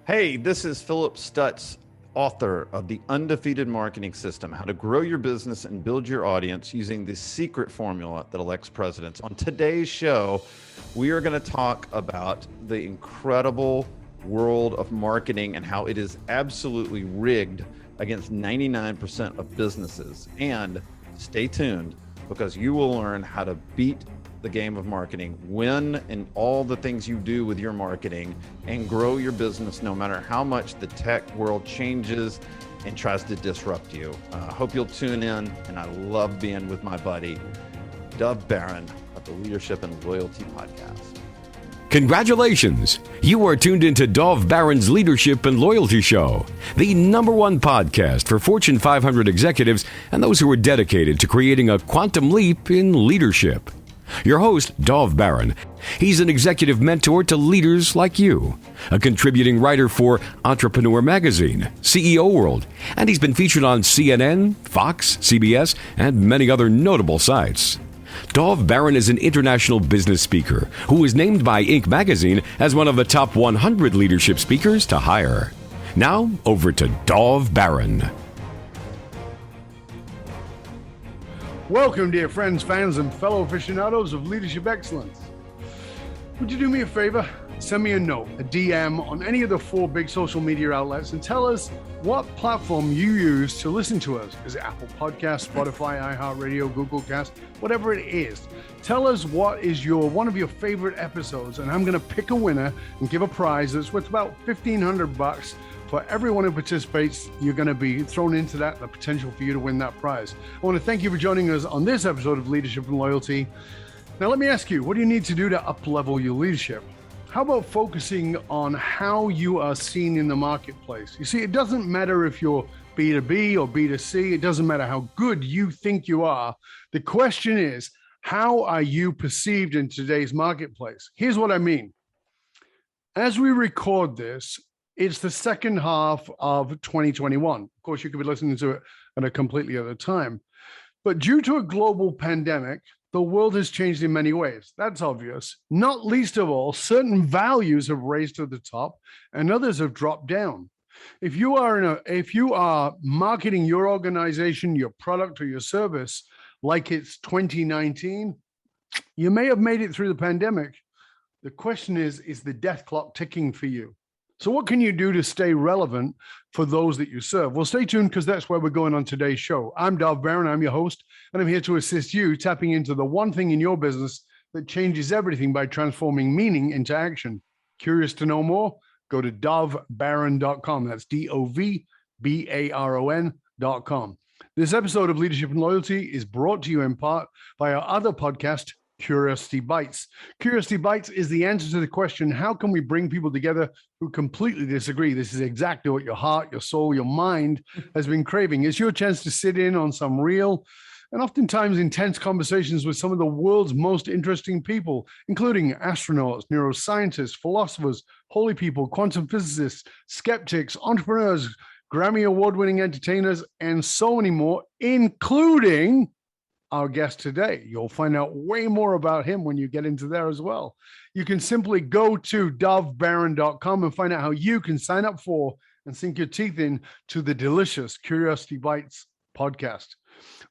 Hey, this is Philip Stutz, author of the Undefeated Marketing System, How to Grow Your Business and Build Your Audience Using the Secret Formula That Elects Presidents. On today's show, we are going to talk about the incredible world of marketing and how it is absolutely rigged against 99% of businesses. And stay tuned because you will learn how to beat the game of marketing, win in all the things you do with your marketing, and grow your business no matter how much the tech world changes and tries to disrupt you. I hope you'll tune in, and I love being with my buddy, Dov Baron of the Leadership and Loyalty Podcast. Congratulations! You are tuned into Dov Baron's Leadership and Loyalty Show, the #1 podcast for Fortune 500 executives and those who are dedicated to creating a quantum leap in leadership. Your host, Dov Baron. He's an executive mentor to leaders like you, a contributing writer for Entrepreneur Magazine, CEO World, and he's been featured on CNN, Fox, CBS, and many other notable sites. Dov Baron is an international business speaker who was named by Inc. magazine as one of the top 100 leadership speakers to hire. Now, over to Dov Baron. Welcome, dear friends, fans, and fellow aficionados of leadership excellence. Would you do me a favor? Send me a note, a DM on any of the 4 big social media outlets and tell us what platform you use to listen to us. Is it Apple Podcasts, Spotify, iHeartRadio, Google Cast, whatever it is? Tell us what is one of your favorite episodes, and I'm going to pick a winner and give a prize that's worth about $1,500 for everyone who participates. You're going to be thrown into that, the potential for you to win that prize. I want to thank you for joining us on this episode of Leadership and Loyalty. Now, let me ask you, what do you need to do to up-level your leadership? How about focusing on how you are seen in the marketplace? You see, it doesn't matter if you're B2B or B2C. It doesn't matter how good you think you are. The question is, how are you perceived in today's marketplace? Here's what I mean. As we record this, it's the second half of 2021. Of course, you could be listening to it at a completely other time. But due to a global pandemic, the world has changed in many ways. That's obvious. Not least of all, certain values have raised to the top and others have dropped down. If you are marketing your organization, your product, or your service like it's 2019, you may have made it through the pandemic. The question is the death clock ticking for you? So what can you do to stay relevant for those that you serve? Well, stay tuned because that's where we're going on today's show. I'm Dov Baron, I'm your host, and I'm here to assist you tapping into the one thing in your business that changes everything by transforming meaning into action. Curious to know more? Go to dovbaron.com. That's DOVBARON.com. This episode of Leadership and Loyalty is brought to you in part by our other podcast, Curiosity Bites. Curiosity Bites is the answer to the question, how can we bring people together who completely disagree? This is exactly what your heart, your soul, your mind has been craving. It's your chance to sit in on some real and oftentimes intense conversations with some of the world's most interesting people, including astronauts, neuroscientists, philosophers, holy people, quantum physicists, skeptics, entrepreneurs, Grammy award-winning entertainers, and so many more, including our guest today. You'll find out way more about him when you get into there as well. You can simply go to dovbaron.com and find out how you can sign up for and sink your teeth in to the delicious Curiosity Bites podcast.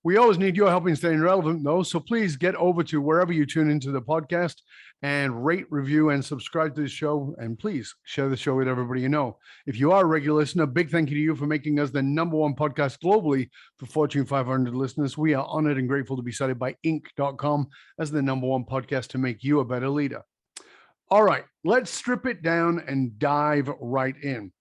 We always need your help in staying relevant, though, so please get over to wherever you tune into the podcast and rate, review, and subscribe to the show. And please share the show with everybody you know. If you are a regular listener, big thank you to you for making us the #1 podcast globally for Fortune 500 listeners. We are honored and grateful to be cited by Inc.com as the #1 podcast to make you a better leader. All right, let's strip it down and dive right in.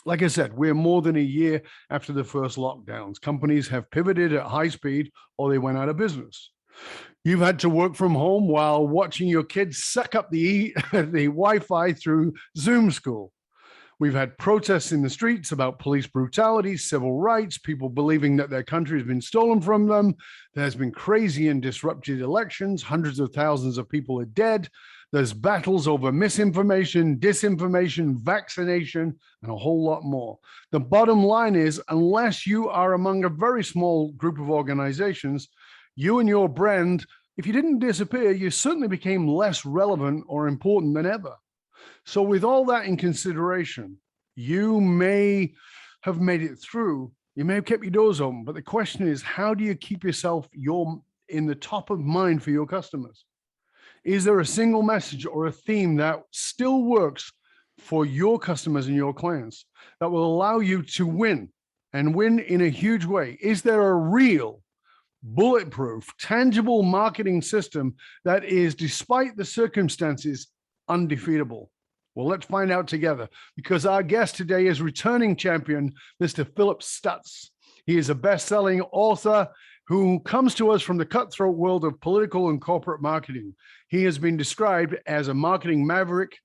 Like I said, we're more than a year after the first lockdowns. Companies have pivoted at high speed or they went out of business. You've had to work from home while watching your kids suck up the Wi-Fi through Zoom school. We've had protests in the streets about police brutality, civil rights, people believing that their country has been stolen from them. There's been crazy and disrupted elections. Hundreds of thousands of people are dead. There's battles over misinformation, disinformation, vaccination, and a whole lot more. The bottom line is, unless you are among a very small group of organizations, you and your brand, if you didn't disappear, you certainly became less relevant or important than ever. So with all that in consideration, you may have made it through. You may have kept your doors open, but the question is, how do you keep yourself in the top of mind for your customers? Is there a single message or a theme that still works for your customers and your clients that will allow you to win and win in a huge way? Is there a real bulletproof, tangible marketing system that is, despite the circumstances, undefeatable? Well, let's find out together, because our guest today is returning champion, Mr. Philip Stutz. He is a best-selling author who comes to us from the cutthroat world of political and corporate marketing. He has been described as a marketing maverick,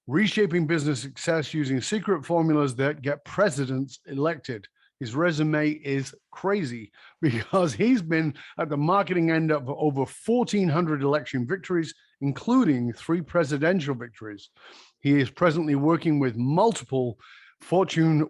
reshaping business success using secret formulas that get presidents elected. His resume is crazy because he's been at the marketing end of over 1,400 election victories, including 3 presidential victories. He is presently working with multiple Fortune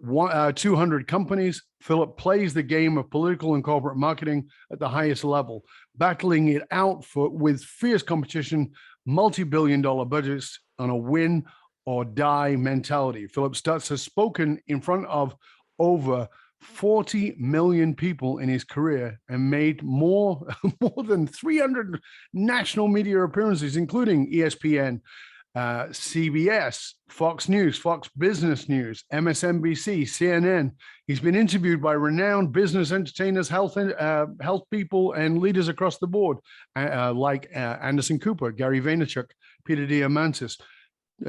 200 companies. Philip plays the game of political and corporate marketing at the highest level, battling it out with fierce competition, multi-billion-dollar budgets on a win or die mentality. Philip Stutz has spoken in front of over 40 million people in his career and made more than 300 national media appearances, including ESPN, CBS, Fox News, Fox Business News, MSNBC, CNN. He's been interviewed by renowned business entertainers, health people, and leaders across the board, like Anderson Cooper, Gary Vaynerchuk, Peter Diamandis,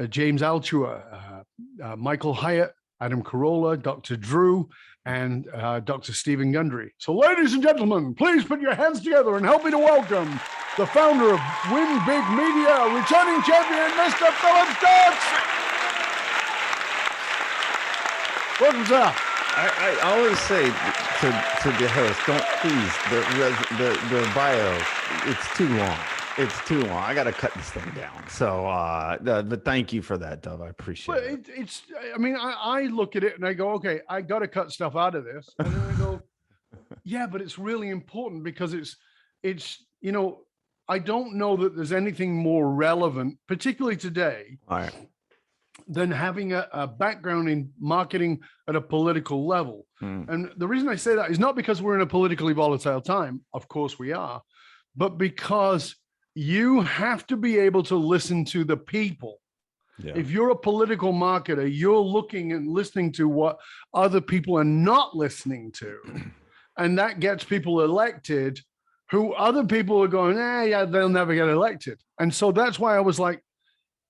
James Altua, Michael Hyatt, Adam Carolla, Dr. Drew, and Dr. Stephen Gundry. So, ladies and gentlemen, please put your hands together and help me to welcome the founder of Win Big Media, returning champion, Mr. Philip Stutz. Welcome, sir. I always say to the host, don't please, the bio, it's too long. It's too long. I got to cut this thing down. So, but thank you for that, Dove. I appreciate it. I mean, I look at it and I go, okay, I got to cut stuff out of this. And then I go, yeah, but it's really important because it's, you know, I don't know that there's anything more relevant, particularly today, than having a background in marketing at a political level. And the reason I say that is not because we're in a politically volatile time. Of course we are, but because you have to be able to listen to the people. Yeah. If you're a political marketer, you're looking and listening to what other people are not listening to. And that gets people elected who other people are going, yeah, they'll never get elected. And so that's why I was like,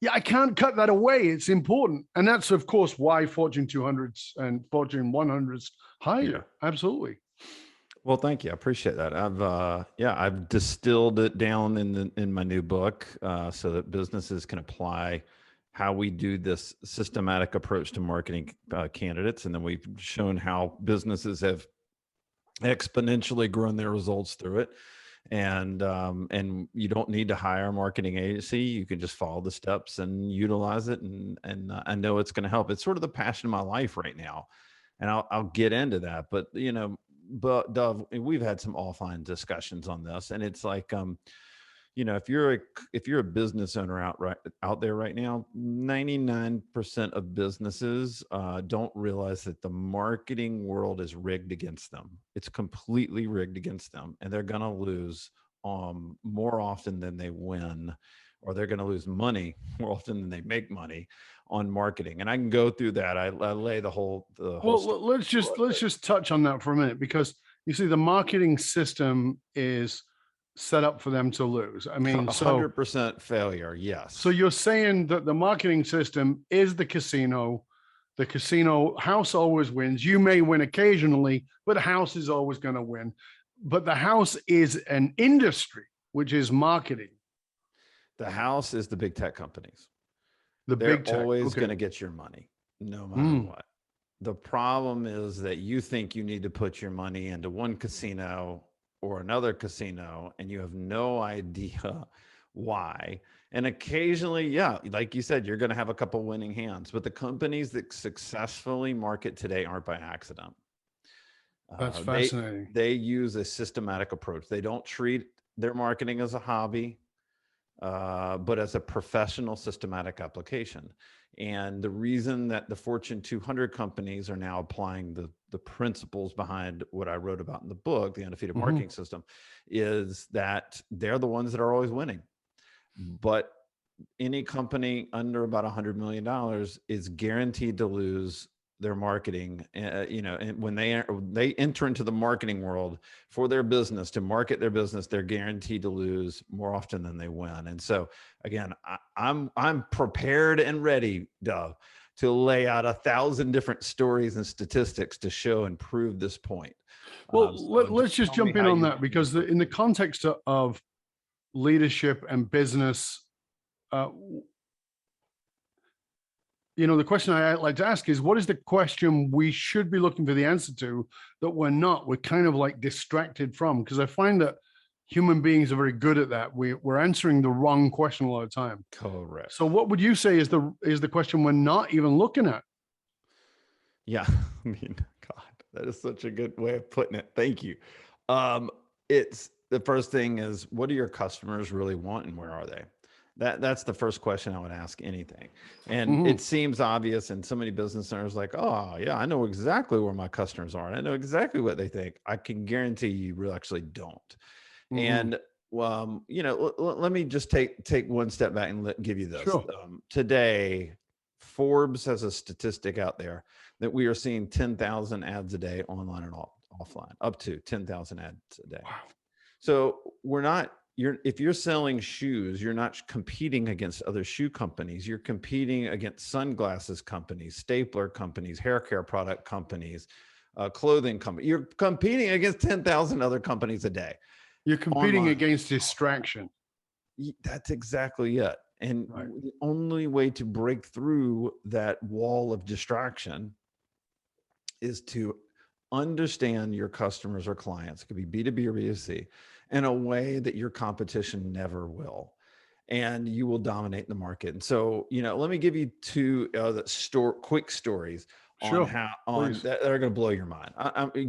yeah, I can't cut that away. It's important. And that's, of course, why Fortune 200s and Fortune 100s hire. Yeah. Absolutely. Well, thank you. I appreciate that. I've distilled it down in my new book so that businesses can apply how we do this systematic approach to marketing candidates. And then we've shown how businesses have exponentially grown their results through it. And you don't need to hire a marketing agency. You can just follow the steps and utilize it. And I know it's going to help. It's sort of the passion of my life right now. And I'll get into that. But, you know, Dove, we've had some offline discussions on this, and it's like, you know, if you're a business owner out there right now, 99% of businesses don't realize that the marketing world is rigged against them. It's completely rigged against them, and they're going to lose more often than they win, or they're going to lose money more often than they make money on marketing. And I can go through that. I lay the whole. Well, let's just touch on that for a minute, because you see, the marketing system is set up for them to lose. I mean, 100% failure. Yes. So you're saying that the marketing system is the casino. The casino house always wins. You may win occasionally, but house is always going to win. But the house is an industry, which is marketing. The house is the big tech companies. They're big tech. Always going to get your money, no matter what. The problem is that you think you need to put your money into one casino or another casino, and you have no idea why. And occasionally, yeah, like you said, you're going to have a couple winning hands, but the companies that successfully market today aren't by accident. That's fascinating. They use a systematic approach. They don't treat their marketing as a hobby. but as a professional systematic application. And the reason that the Fortune 200 companies are now applying the principles behind what I wrote about in the book, the Undefeated Marketing System, is that they're the ones that are always winning. But any company under about $100 million is guaranteed to lose their marketing, and when they enter into the marketing world for their business, to market their business, they're guaranteed to lose more often than they win. And so again, I'm prepared and ready, Dove, to lay out 1,000 different stories and statistics to show and prove this point. Well, let's just jump in on that, because in the context of leadership and business, the question I like to ask is, what is the question we should be looking for the answer to that we're kind of like distracted from? Because I find that human beings are very good at that. We're answering the wrong question a lot of time. Correct. So what would you say is the question we're not even looking at? Yeah. I mean, God, that is such a good way of putting it. Thank you. It's the first thing is, what do your customers really want and where are they? That's the first question I would ask anything. And it seems obvious, and so many business owners are like, oh yeah, I know exactly where my customers are. And I know exactly what they think. I can guarantee you really actually don't. And let me just take one step back and give you this. Sure. Today, Forbes has a statistic out there that we are seeing 10,000 ads a day, online and offline, up to 10,000 ads a day. Wow. So if you're selling shoes, you're not competing against other shoe companies. You're competing against sunglasses companies, stapler companies, hair care product companies, clothing companies. You're competing against 10,000 other companies a day. You're competing online. Against distraction. That's exactly it. And Right. the only way to break through that wall of distraction is to understand your customers or clients. It could be B2B or B2C, in a way that your competition never will. And you will dominate the market. And so, let me give you two quick stories Sure. that are going to blow your mind.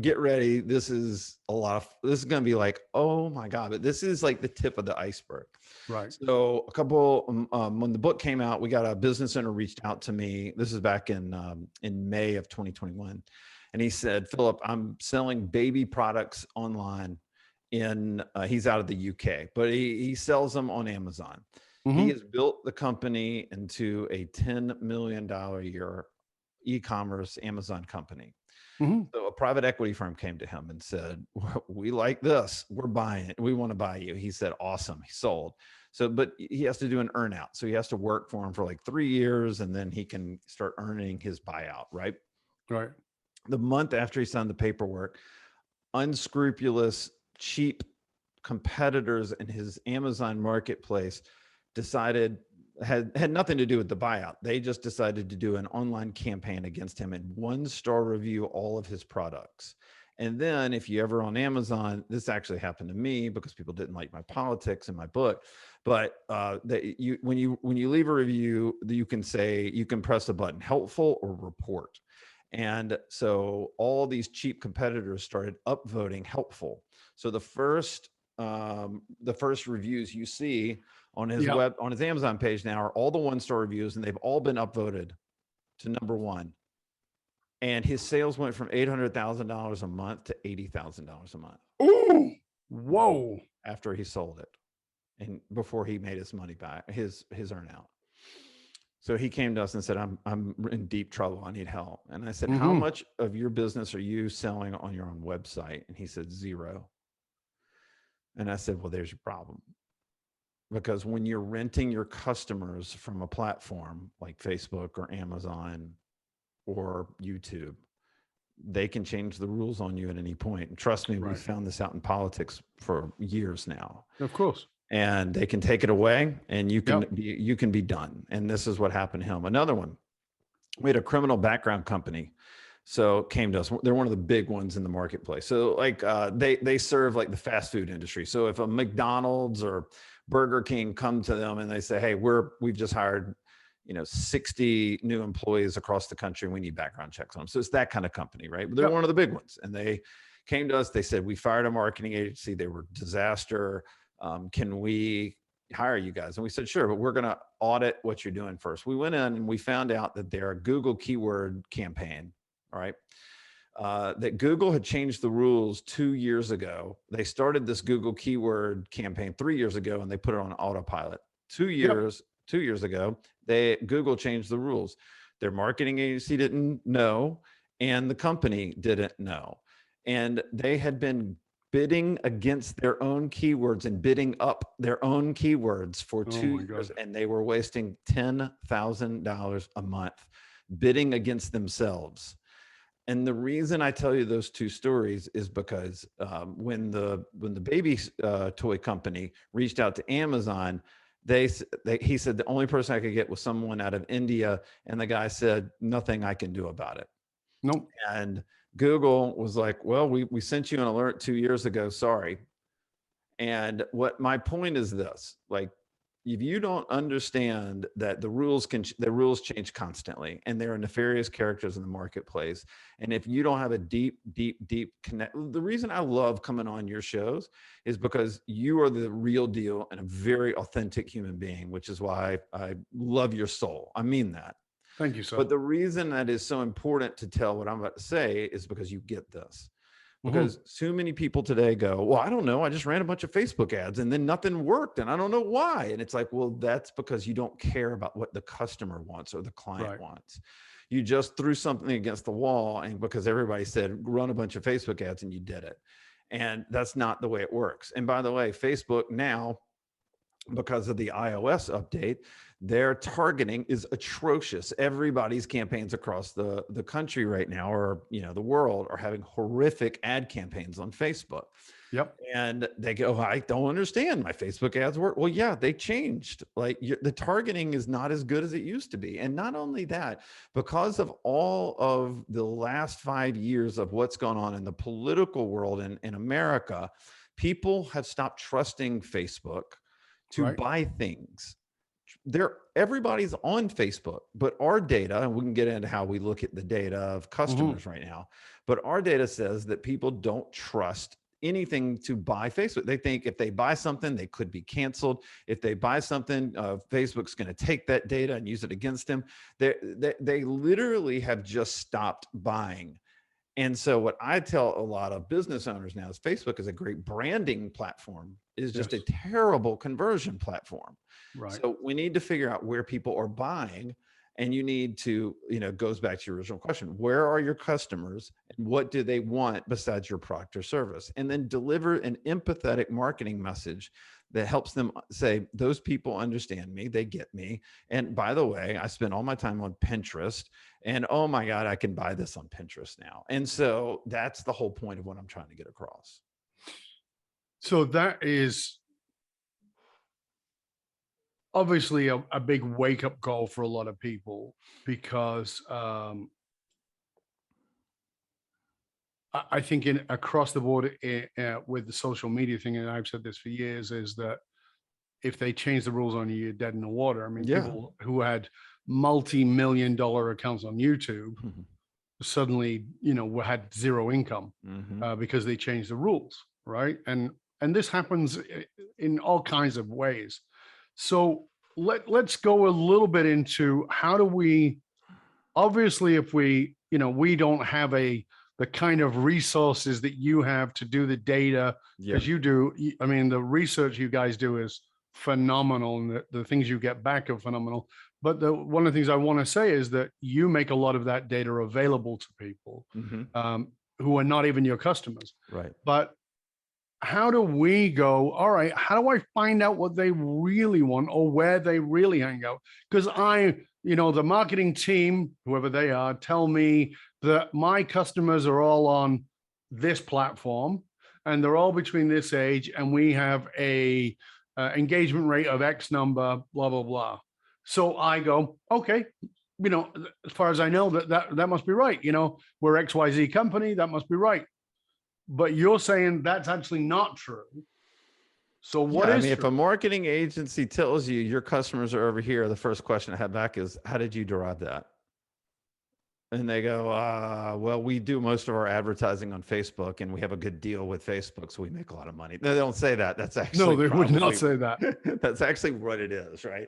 Get ready. This is this is going to be like, oh my God, but this is like the tip of the iceberg. Right. So when the book came out, we got a business owner reached out to me. This is back in May of 2021. And he said, Philip, I'm selling baby products online he's out of the UK, but he sells them on Amazon. He has built the company into a $10 million a year e-commerce Amazon company. So a private equity firm came to him and said, we like this. We're buying it. We want to buy you. He said, awesome. He sold. So, but he has to do an earnout. So he has to work for him for like 3 years, and then he can start earning his buyout, right? Right. The month after he signed the paperwork, unscrupulous, cheap competitors in his Amazon marketplace had nothing to do with the buyout. They just decided to do an online campaign against him and 1-star review all of his products. And then if you ever on Amazon, this actually happened to me because people didn't like my politics in my book, but when you leave a review, you can press the button helpful or report. And so all these cheap competitors started upvoting helpful. So the first reviews you see on his on his Amazon page now are all the 1-star reviews, and they've all been upvoted to number 1. And his sales went from $800,000 a month to $80,000 a month. Ooh, whoa! After he sold it, and before he made his money back, his earnout. So he came to us and said, I'm in deep trouble. I need help. And I said, how much of your business are you selling on your own website? And he said, 0. And I said, well, there's your problem. Because when you're renting your customers from a platform like Facebook or Amazon or YouTube, they can change the rules on you at any point. And trust me, we've found this out in politics for years now. Of course. And they can take it away, and you can be done. And this is what happened to him. Another one, we had a criminal background company. So came to us. They're one of the big ones in the marketplace. So like they serve like the fast food industry. So if a McDonald's or Burger King come to them and they say, hey, we've just hired 60 new employees across the country, and we need background checks on them. So it's that kind of company, right? But they're one of the big ones. And they came to us. They said, we fired a marketing agency. They were a disaster. Can we hire you guys. And we said, sure, but we're going to audit what you're doing first. We went in and we found out that their Google keyword campaign, all right, that Google had changed the rules 2 years ago. They started this Google keyword campaign 3 years ago, and they put it on autopilot. 2 years, 2 years ago, Google changed the rules. Their marketing agency didn't know, and the company didn't know. And they had been bidding against their own keywords and bidding up their own keywords for 2 years, and they were wasting $10,000 a month bidding against themselves. And the reason I tell you those two stories is because when the baby toy company reached out to Amazon, he said the only person I could get was someone out of India, and the guy said nothing I can do about it. Nope. And Google was like, well, we sent you an alert 2 years ago. Sorry. And what my point is this, like, if you don't understand that the rules change constantly, and there are nefarious characters in the marketplace. And if you don't have a deep connect, the reason I love coming on your shows is because you are the real deal and a very authentic human being, which is why I love your soul. I mean that. Thank you, sir. But the reason that is so important to tell what I'm about to say is because you get this. Because too many people today go, well, I don't know. I just ran a bunch of Facebook ads and then nothing worked and I don't know why. And it's like, well, that's because you don't care about what the customer wants or the client wants. You just threw something against the wall, and because everybody said, run a bunch of Facebook ads, and you did it. And that's not the way it works. And by the way, Facebook now, because of the iOS update, their targeting is atrocious. Everybody's campaigns across the country right now, or the world, are having horrific ad campaigns on Facebook. Yep. And they go, I don't understand. My Facebook ads work. Well, yeah, they changed. Like, the targeting is not as good as it used to be. And not only that, because of all of the last 5 years of what's gone on in the political world in America, people have stopped trusting Facebook to buy things. Everybody's on Facebook, but our data, and we can get into how we look at the data of customers right now, but our data says that people don't trust anything to buy Facebook. They think if they buy something, they could be canceled. If they buy something, Facebook's going to take that data and use it against them. They literally have just stopped buying. And so what I tell a lot of business owners now is Facebook is a great branding platform. It is just a terrible conversion platform. Right. So we need to figure out where people are buying, and you need to, goes back to your original question. Where are your customers and what do they want besides your product or service? And then deliver an empathetic marketing message that helps them say, those people understand me, they get me. And by the way, I spend all my time on Pinterest, and oh my God, I can buy this on Pinterest now. And so that's the whole point of what I'm trying to get across. So that is obviously a big wake-up call for a lot of people, because I think across the board with the social media thing, and I've said this for years, is that if they change the rules on you, you're dead in the water. I mean, people who had multi-million-dollar accounts on YouTube suddenly, had zero income because they changed the rules, right? And this happens in all kinds of ways. So let's go a little bit into how do we, obviously, if we don't have the kind of resources that you have to do the data, because you do. I mean, the research you guys do is phenomenal, and the things you get back are phenomenal. But one of the things I want to say is that you make a lot of that data available to people who are not even your customers. Right. But how do we go, all right, how do I find out what they really want or where they really hang out? Because the marketing team, whoever they are, tell me that my customers are all on this platform and they're all between this age, and we have a engagement rate of X number, blah, blah, blah. So I go, okay, as far as I know, that must be right. We're XYZ company, that must be right. But you're saying that's actually not true. So what is true? If a marketing agency tells you your customers are over here, the first question I have back is, how did you derive that? And they go, well, we do most of our advertising on Facebook and we have a good deal with Facebook, so we make a lot of money. No, they don't say that. That's actually No, they would not say that. That's actually what it is, right?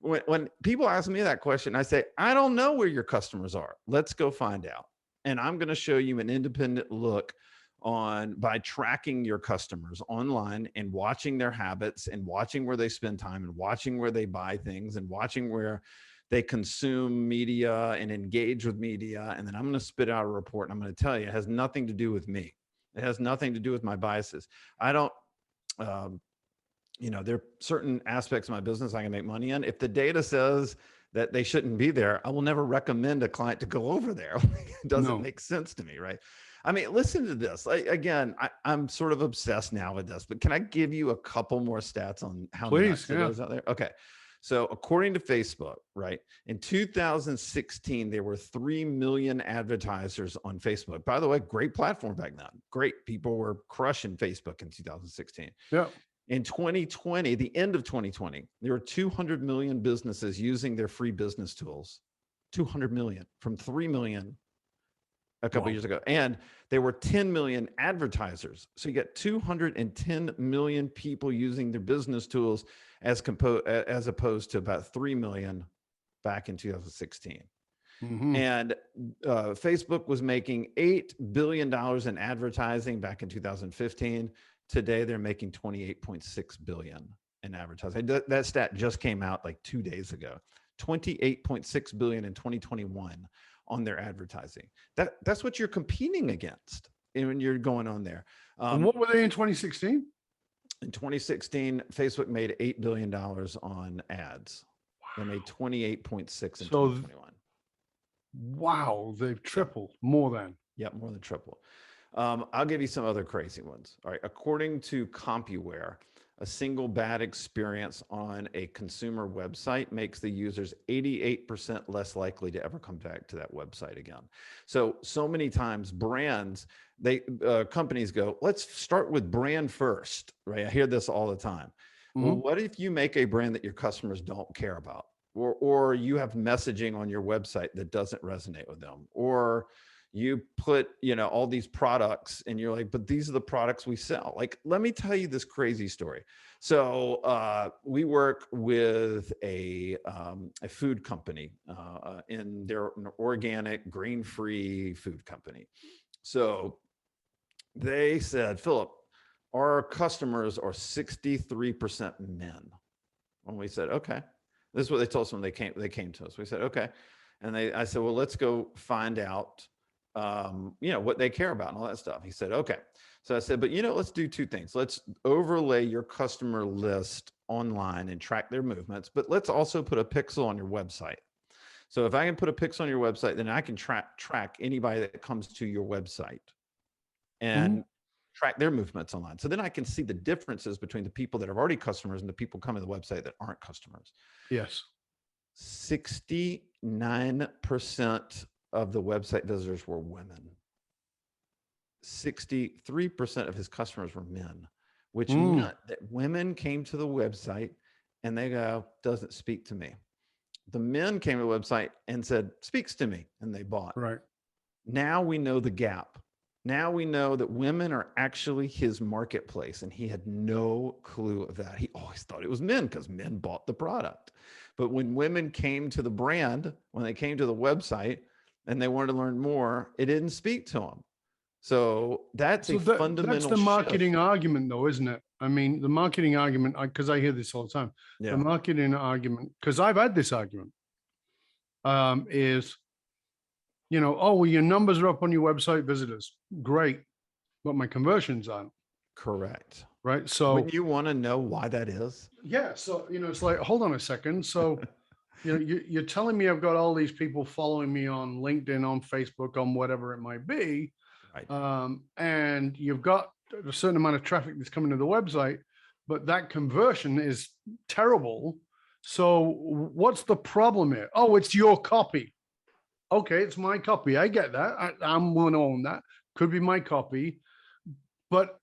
When people ask me that question, I say, I don't know where your customers are. Let's go find out. And I'm going to show you an independent look by tracking your customers online and watching their habits and watching where they spend time and watching where they buy things and watching where they consume media and engage with media. And then I'm going to spit out a report, and I'm going to tell you, it has nothing to do with me. It has nothing to do with my biases. I don't, there are certain aspects of my business I can make money in. If the data says that they shouldn't be there, I will never recommend a client to go over there. It doesn't make sense to me, right? I mean, listen to this. I'm sort of obsessed now with this, but can I give you a couple more stats on how nuts it is out there? Okay. So according to Facebook, right, in 2016, there were 3 million advertisers on Facebook. By the way, great platform back then. Great. People were crushing Facebook in 2016. Yeah. In 2020, the end of 2020, there were 200 million businesses using their free business tools. 200 million from 3 million a couple years ago. And there were 10 million advertisers. So you get 210 million people using their business tools as opposed to about 3 million back in 2016. Mm-hmm. And Facebook was making $8 billion in advertising back in 2015. Today, they're making $28.6 billion in advertising. That stat just came out like 2 days ago. $28.6 billion in 2021 on their advertising. That's what you're competing against when you're going on there. And what were they in 2016? In 2016, Facebook made $8 billion on ads. Wow. They made 28.6 in 2021. Wow, they've tripled, more than. Yeah, more than triple. I'll give you some other crazy ones. All right. According to CompuWare, a single bad experience on a consumer website makes the users 88% less likely to ever come back to that website again. So many times brands, companies go, let's start with brand first, right? I hear this all the time. Mm-hmm. Well, what if you make a brand that your customers don't care about? Or you have messaging on your website that doesn't resonate with them, or you put, all these products and you're like, but these are the products we sell. Like, let me tell you this crazy story. So we work with a food company in their organic, grain-free food company. So they said, Philip, our customers are 63% men. And we said, okay. This is what they told us when they came to us. We said, okay. And I said, well, let's go find out, what they care about and all that stuff. He said, okay. So I said, but let's do two things. Let's overlay your customer list online and track their movements, but let's also put a pixel on your website. So if I can put a pixel on your website, then I can track anybody that comes to your website and track their movements online. So then I can see the differences between the people that are already customers and the people coming to the website that aren't customers. Yes. 69% of the website visitors were women. 63% of his customers were men, which meant that women came to the website and they go, doesn't speak to me. The men came to the website and said, speaks to me, and they bought. Right. Now we know the gap. Now we know that women are actually his marketplace, and he had no clue of that. He always thought it was men because men bought the product. But when women came to the brand, when they came to the website and they wanted to learn more, it didn't speak to them. So that's fundamental That's the marketing argument, though, isn't it? I mean, the marketing argument, because I hear this all the time. Yeah. The marketing argument, because I've had this argument, is, oh, well, your numbers are up on your website visitors. Great. But my conversions aren't. Correct. Right. So when you want to know why that is. Yeah. So, it's like, hold on a second. So, you're telling me I've got all these people following me on LinkedIn, on Facebook, on whatever it might be. Right. And you've got a certain amount of traffic that's coming to the website, but that conversion is terrible. So what's the problem here? Oh, it's your copy. Okay, it's my copy. I get that. I'm going to own that. Could be my copy. But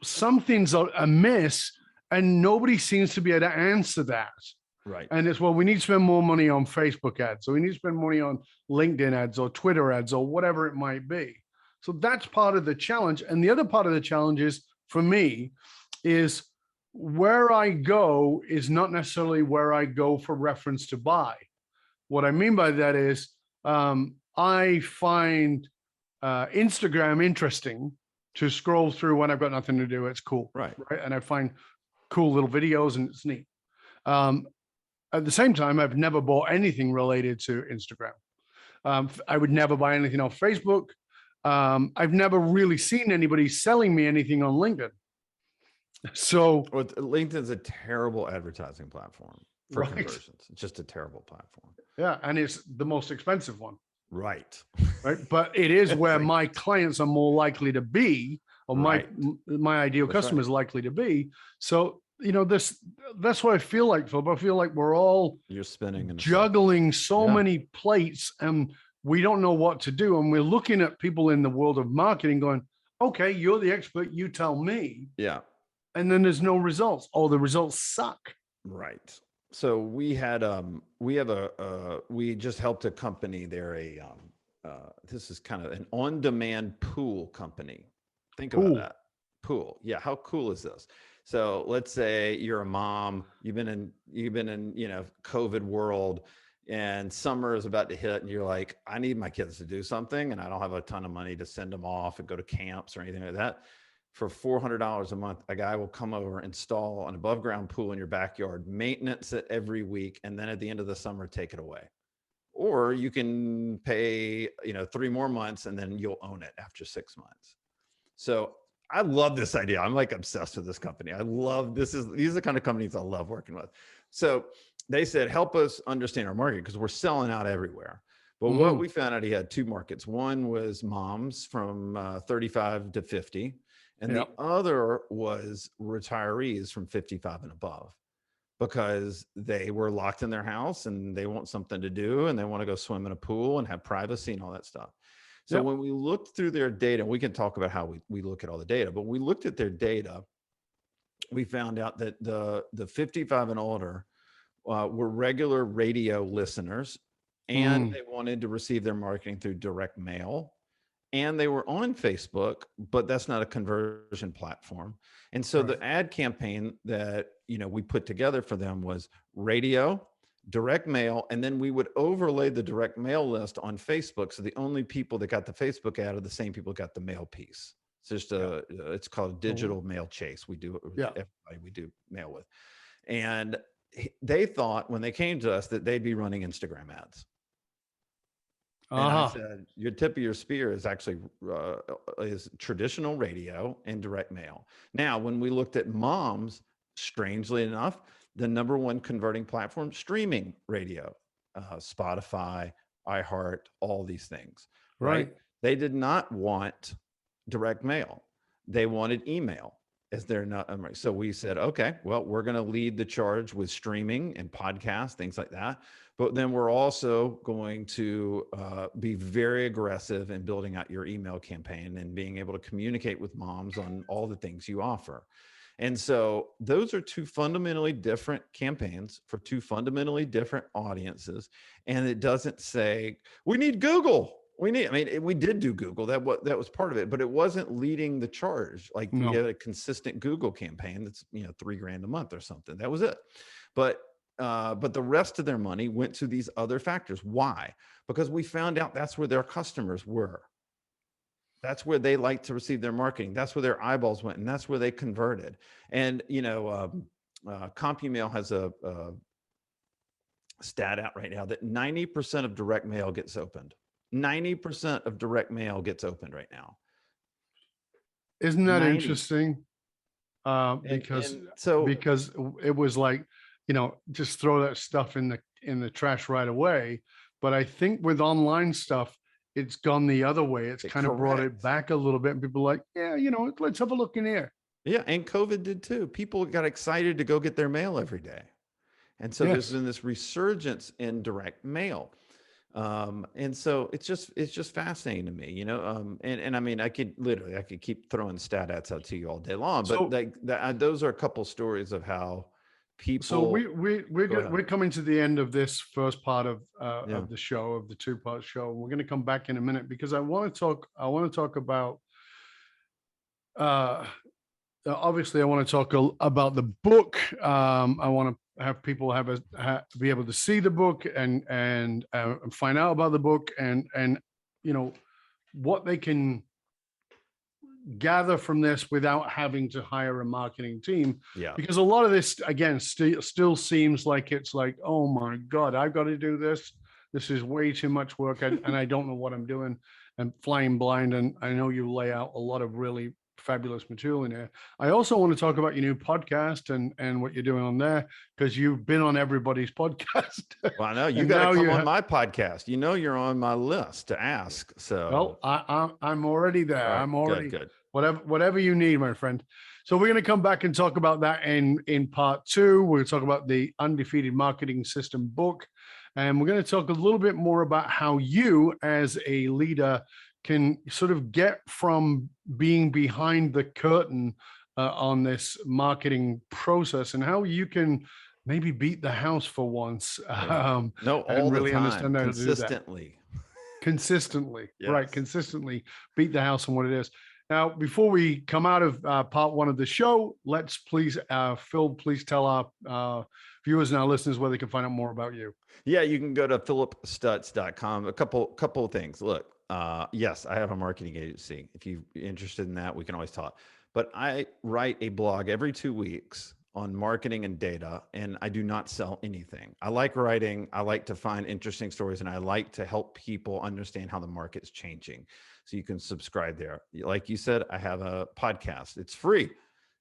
something's amiss, and nobody seems to be able to answer that. Right. And it's, well, we need to spend more money on Facebook ads. So we need to spend money on LinkedIn ads or Twitter ads or whatever it might be. So that's part of the challenge. And the other part of the challenge is, for me, is where I go is not necessarily where I go for reference to buy. What I mean by that is I find Instagram interesting to scroll through when I've got nothing to do. It's cool. Right. And I find cool little videos and it's neat. At the same time, I've never bought anything related to Instagram. I would never buy anything on Facebook. I've never really seen anybody selling me anything on LinkedIn. So Well, LinkedIn's a terrible advertising platform for conversions. It's just a terrible platform. Yeah, and it's the most expensive one. Right. Right. But it is where my clients are more likely to be, or my ideal customer is likely to be. So, that's what I feel like, Philip. I feel like we're all juggling so many plates and we don't know what to do. And we're looking at people in the world of marketing going, okay, you're the expert, you tell me. Yeah. And then there's no results. Oh, the results suck. Right. So we just helped a company. They're this is kind of an on-demand pool company. Think about that. Pool. Yeah. How cool is this? So let's say you're a mom, you've been in, COVID world, and summer is about to hit and you're like, I need my kids to do something and I don't have a ton of money to send them off and go to camps or anything like that. For $400 a month, a guy will come over, install an above ground pool in your backyard, maintenance it every week, and then at the end of the summer, take it away. Or you can pay, 3 more months and then you'll own it after 6 months. So I love this idea. I'm like obsessed with this company. These are the kind of companies I love working with. So they said, help us understand our market because we're selling out everywhere. But what we found out, he had 2 markets. One was moms from 35 to 50. And the other was retirees from 55 and above, because they were locked in their house and they want something to do and they want to go swim in a pool and have privacy and all that stuff. So when we looked through their data, we can talk about how we look at all the data, but we looked at their data, we found out that the 55 and older were regular radio listeners, and they wanted to receive their marketing through direct mail. And they were on Facebook, but that's not a conversion platform. And so the ad campaign that, we put together for them was radio, direct mail, and then we would overlay the direct mail list on Facebook. So the only people that got the Facebook ad are the same people who got the mail piece. It's just it's called digital mail chase. We do it with everybody we do mail with. And they thought when they came to us that they'd be running Instagram ads. And I said, your tip of your spear is actually is traditional radio and direct mail. Now, when we looked at moms, strangely enough, the number 1 converting platform, streaming radio, Spotify, iHeart, all these things, right? They did not want direct mail. They wanted email as their not. So we said, okay, well, we're going to lead the charge with streaming and podcasts, things like that. But then we're also going to be very aggressive in building out your email campaign and being able to communicate with moms on all the things you offer. And so those are 2 fundamentally different campaigns for 2 fundamentally different audiences. And it doesn't say, we need Google. We did do Google. That was part of it, but it wasn't leading the charge. Like we had a consistent Google campaign that's, $3,000 a month or something. That was it. But the rest of their money went to these other factors. Why? Because we found out that's where their customers were. That's where they like to receive their marketing. That's where their eyeballs went, and that's where they converted. And CompuMail has a stat out right now that 90% of direct mail gets opened. 90% of direct mail gets opened right now. Isn't that interesting? Because it was like, just throw that stuff in the trash right away. But I think with online stuff, it's gone the other way. It's kind of brought it back a little bit, and people are like, let's have a look in here. Yeah, and COVID did too. People got excited to go get their mail every day. And so there's been this resurgence in direct mail. And so it's just fascinating to me, and I mean, I could keep throwing stat ads out to you all day long, but those are a couple stories of how people. So we're coming to the end of this first part of the show, of the 2-part show. We're going to come back in a minute because I want to talk about. Obviously, I want to talk about the book. I want to have people be able to see the book and find out about the book and what they can gather from this without having to hire a marketing team. Yeah. Because a lot of this, again, still seems like it's like, oh my God, I've got to do this. This is way too much work, and I don't know what I'm doing. I'm flying blind. And I know you lay out a lot of really fabulous material in there. I also want to talk about your new podcast and what you're doing on there, because you've been on everybody's podcast. Well, I know you got to come on my podcast. You're on my list to ask. So I'm already there. Right, I'm already good. Whatever you need, my friend. So we're going to come back and talk about that in part 2. We're going to talk about the Undefeated Marketing System book, and we're going to talk a little bit more about how you, as a leader, can sort of get from being behind the curtain on this marketing process, and how you can maybe beat the house for once. All and really the time, understand how consistently. To do that. Consistently, Yes. Right? Consistently beat the house on what it is. Now, before we come out of part 1 of the show, let's please, Phil, please tell our viewers and our listeners where they can find out more about you. Yeah, you can go to philipstutz.com. A couple of things. Look. Yes, I have a marketing agency. If you're interested in that, we can always talk. But I write a blog every 2 weeks on marketing and data, and I do not sell anything. I like writing. I like to find interesting stories, and I like to help people understand how the market's changing. So you can subscribe there. Like you said, I have a podcast. It's free.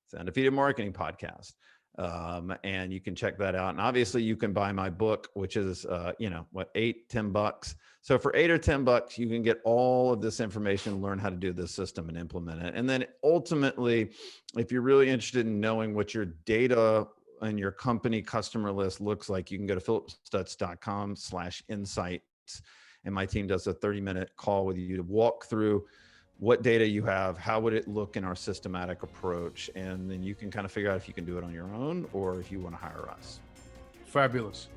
It's Undefeated Marketing Podcast. And you can check that out. And obviously you can buy my book, which is, $8-10. So for $8 or $10, you can get all of this information, learn how to do this system and implement it. And then ultimately, if you're really interested in knowing what your data and your company customer list looks like, you can go to philipstutz.com/insights. And my team does a 30-minute call with you to walk through what data you have, how would it look in our systematic approach, and then you can kind of figure out if you can do it on your own or if you want to hire us. Fabulous.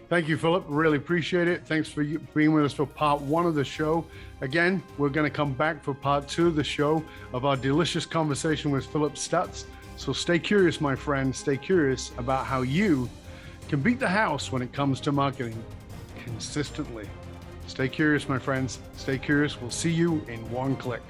Thank you, Philip. Really appreciate it. Thanks for you being with us for part 1 of the show. Again, we're going to come back for part 2 of the show of our delicious conversation with Philip Stutz. So stay curious, my friend. Stay curious about how you can beat the house when it comes to marketing consistently. Stay curious, my friends. Stay curious. We'll see you in 1 click.